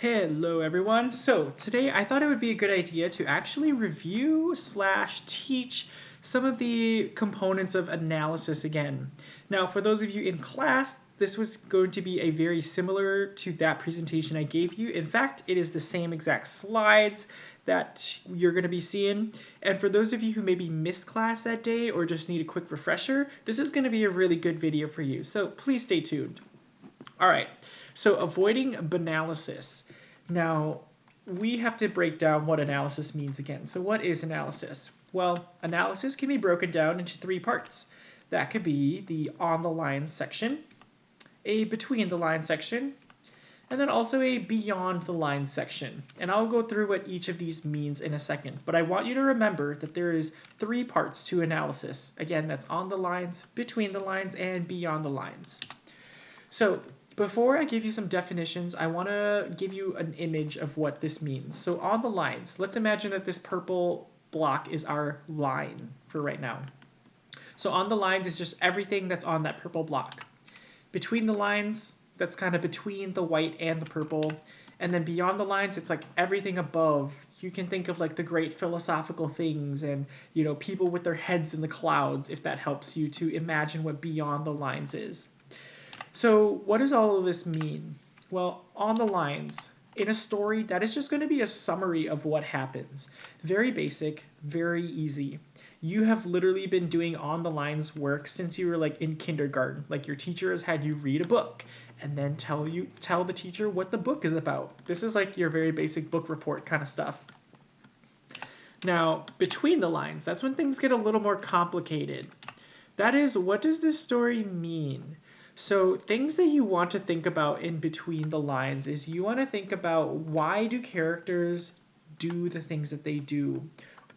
Hello everyone. So today I thought it would be a good idea to actually review slash teach some of the components of analysis again. Now for those of you in class, this was going to be a very similar to that presentation I gave you. In fact, it is the same exact slides that you're going to be seeing. And for those of you who maybe missed class that day or just need a quick refresher, this is going to be a really good video for you. So please stay tuned. All right, so avoiding banalysis. Now, we have to break down what analysis means again. So what is analysis? Well, analysis can be broken down into three parts. That could be the on the line section, a between the line section, and then also a beyond the line section. And I'll go through what each of these means in a second. But I want you to remember that there is three parts to analysis. Again, that's on the lines, between the lines, and beyond the lines. So before I give you some definitions, I want to give you an image of what this means. So on the lines, let's imagine that this purple block is our line for right now. So on the lines is just everything that's on that purple block. Between the lines, that's kind of between the white and the purple. And then beyond the lines, it's like everything above. You can think of like the great philosophical things and, people with their heads in the clouds, if that helps you to imagine what beyond the lines is. So what does all of this mean? Well, on the lines, in a story, that is just going to be a summary of what happens. Very basic, very easy. You have literally been doing on the lines work since you were like in kindergarten. Like your teacher has had you read a book and then tell the teacher what the book is about. This is like your very basic book report kind of stuff. Now, between the lines, that's when things get a little more complicated. That is, what does this story mean? So things that you want to think about in between the lines is you want to think about why do characters do the things that they do?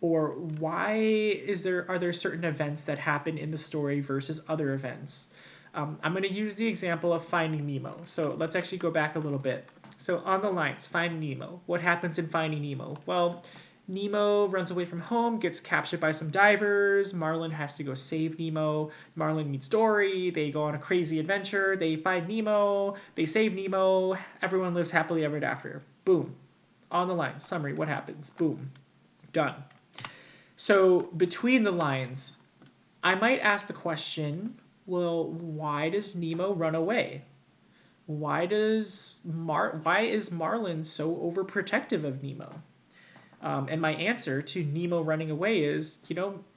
Or why are there certain events that happen in the story versus other events? I'm going to use the example of Finding Nemo. So let's actually go back a little bit. So on the lines, Finding Nemo. What happens in Finding Nemo? Well, Nemo runs away from home, gets captured by some divers. Marlin has to go save Nemo. Marlin meets Dory. They go on a crazy adventure. They find Nemo. They save Nemo. Everyone lives happily ever after. Boom. On the line. Summary. What happens? Boom. Done. So between the lines, I might ask the question, well, why does Nemo run away? Why is Marlin so overprotective of Nemo? And my answer to Nemo running away is,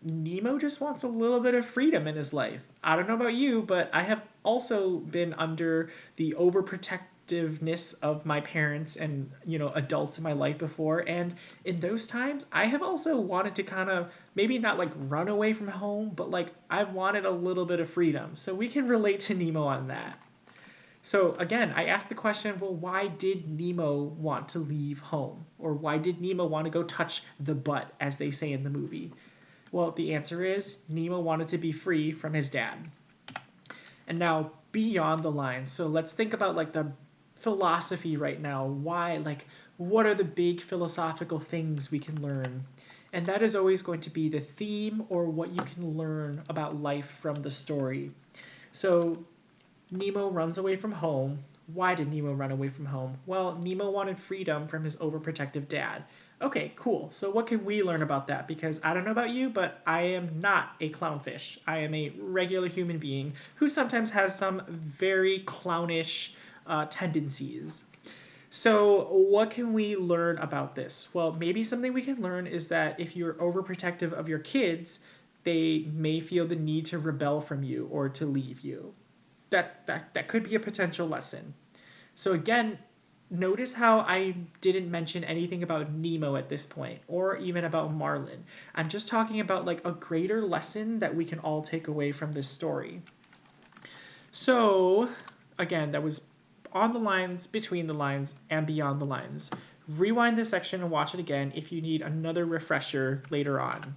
Nemo just wants a little bit of freedom in his life. I don't know about you, but I have also been under the overprotectiveness of my parents and, adults in my life before. And in those times, I have also wanted to kind of maybe not like run away from home, but like I've wanted a little bit of freedom. So we can relate to Nemo on that. So again, I asked the question, well, why did Nemo want to leave home? Or why did Nemo want to go touch the butt, as they say in the movie? Well, the answer is Nemo wanted to be free from his dad. And now beyond the lines. So let's think about like the philosophy right now. Why, like, what are the big philosophical things we can learn? And that is always going to be the theme or what you can learn about life from the story. So Nemo runs away from home. Why did Nemo run away from home? Well, Nemo wanted freedom from his overprotective dad. Okay, cool. So what can we learn about that? Because I don't know about you, but I am not a clownfish. I am a regular human being who sometimes has some very clownish tendencies. So what can we learn about this? Well, maybe something we can learn is that if you're overprotective of your kids, they may feel the need to rebel from you or to leave you. That could be a potential lesson. So again, notice how I didn't mention anything about Nemo at this point, or even about Marlin. I'm just talking about like a greater lesson that we can all take away from this story. So again, that was on the lines, between the lines, and beyond the lines. Rewind this section and watch it again if you need another refresher later on.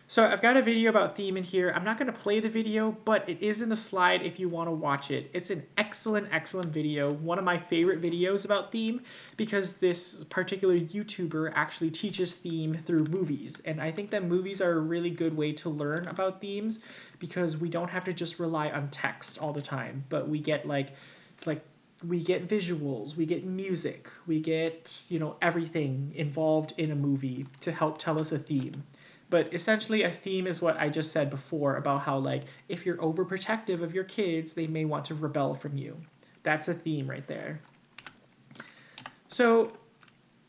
So I've got a video about theme in here. I'm not going to play the video, but it is in the slide if you want to watch it. It's an excellent, excellent video. One of my favorite videos about theme because this particular YouTuber actually teaches theme through movies. And I think that movies are a really good way to learn about themes because we don't have to just rely on text all the time, but we get like we get visuals, we get music, we get, everything involved in a movie to help tell us a theme. But essentially, a theme is what I just said before about how, like, if you're overprotective of your kids, they may want to rebel from you. That's a theme right there. So,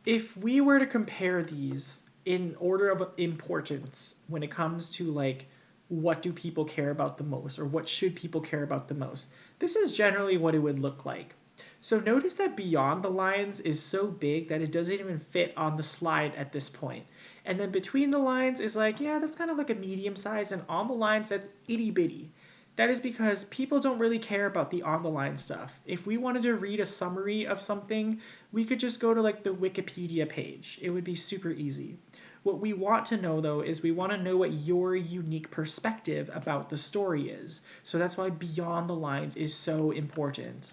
if we were to compare these in order of importance when it comes to, like, what do people care about the most, or what should people care about the most, this is generally what it would look like. So notice that Beyond the Lines is so big that it doesn't even fit on the slide at this point. And then Between the Lines is like, yeah, that's kind of like a medium size, and On the Lines, that's itty bitty. That is because people don't really care about the on the line stuff. If we wanted to read a summary of something, we could just go to like the Wikipedia page. It would be super easy. What we want to know though is we want to know what your unique perspective about the story is. So that's why Beyond the Lines is so important.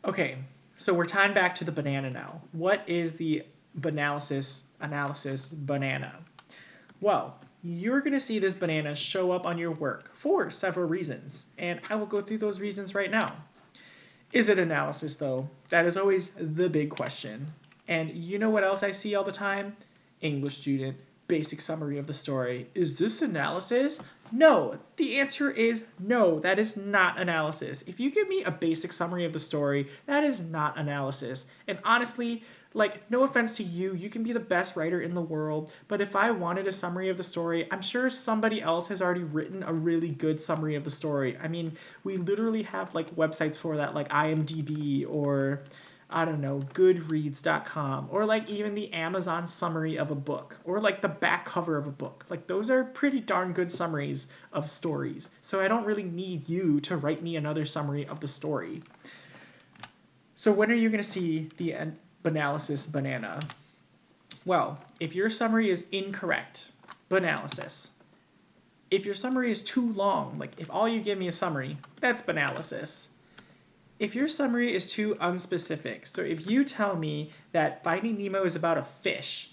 Okay, so we're tying back to the banana now. What is the Banalysis analysis banana? Well, you're going to see this banana show up on your work for several reasons, and I will go through those reasons right now. Is it analysis, though? That is always the big question. And you know what else I see all the time? English student, basic summary of the story. Is this analysis? No, the answer is no, that is not analysis. If you give me a basic summary of the story, that is not analysis. And honestly, like, no offense to you, you can be the best writer in the world, but if I wanted a summary of the story, I'm sure somebody else has already written a really good summary of the story. I mean, we literally have like websites for that, like IMDb or I don't know, goodreads.com, or like even the Amazon summary of a book, or like the back cover of a book. Like those are pretty darn good summaries of stories. So I don't really need you to write me another summary of the story. So when are you going to see the Banalysis banana? Well, if your summary is incorrect, Banalysis. If your summary is too long, like if all you give me is summary, that's Banalysis. If your summary is too unspecific, so if you tell me that Finding Nemo is about a fish,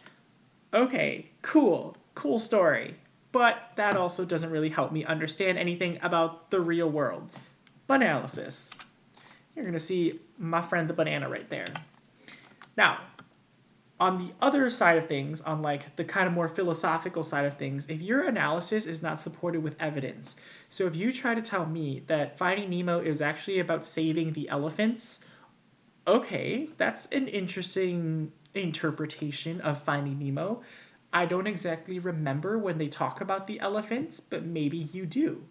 okay, cool story, but that also doesn't really help me understand anything about the real world. Banalysis. You're going to see my friend the banana right there. Now, on the other side of things, on like the kind of more philosophical side of things, if your analysis is not supported with evidence, so if you try to tell me that Finding Nemo is actually about saving the elephants, okay, that's an interesting interpretation of Finding Nemo. I don't exactly remember when they talk about the elephants, but maybe you do.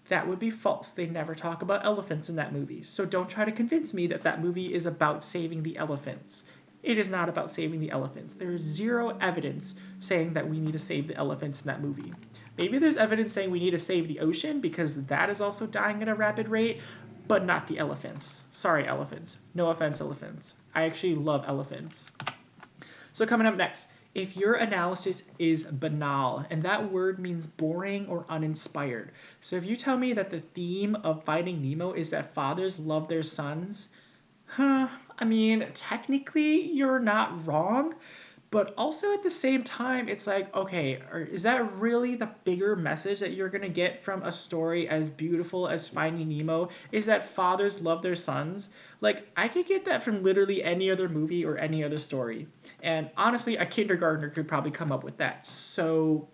That would be false. They never talk about elephants in that movie. So don't try to convince me that that movie is about saving the elephants. It is not about saving the elephants. There is zero evidence saying that we need to save the elephants in that movie. Maybe there's evidence saying we need to save the ocean because that is also dying at a rapid rate, but not the elephants. Sorry, elephants. No offense, elephants. I actually love elephants. So coming up next, if your analysis is banal, and that word means boring or uninspired. So if you tell me that the theme of Finding Nemo is that fathers love their sons, I mean, technically you're not wrong, but also at the same time, it's like, okay, is that really the bigger message that you're going to get from a story as beautiful as Finding Nemo? Is that fathers love their sons? Like, I could get that from literally any other movie or any other story. And honestly, a kindergartner could probably come up with that. So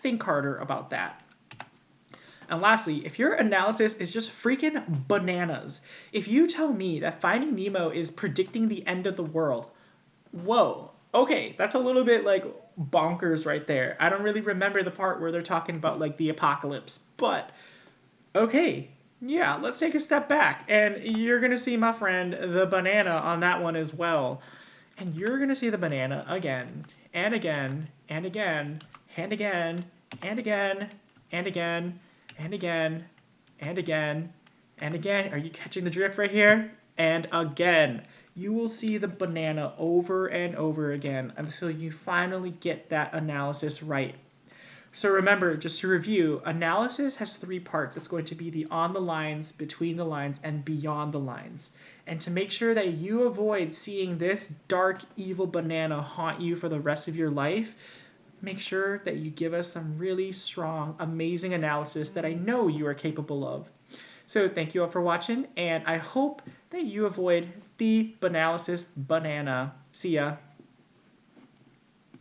think harder about that. And lastly, if your analysis is just freaking bananas, if you tell me that Finding Nemo is predicting the end of the world, whoa, okay, that's a little bit like bonkers right there. I don't really remember the part where they're talking about like the apocalypse, but okay, yeah, let's take a step back. And you're going to see my friend the banana on that one as well. And you're going to see the banana again and again and again and again and again and again and again and again and again. Are you catching the drift right here? And again. You will see the banana over and over again until you finally get that analysis right. So remember, just to review, analysis has three parts. It's going to be the on the lines, between the lines, and beyond the lines. And to make sure that you avoid seeing this dark, evil banana haunt you for the rest of your life, make sure that you give us some really strong, amazing analysis that I know you are capable of. So thank you all for watching, and I hope that you avoid the Banalysis banana. See ya.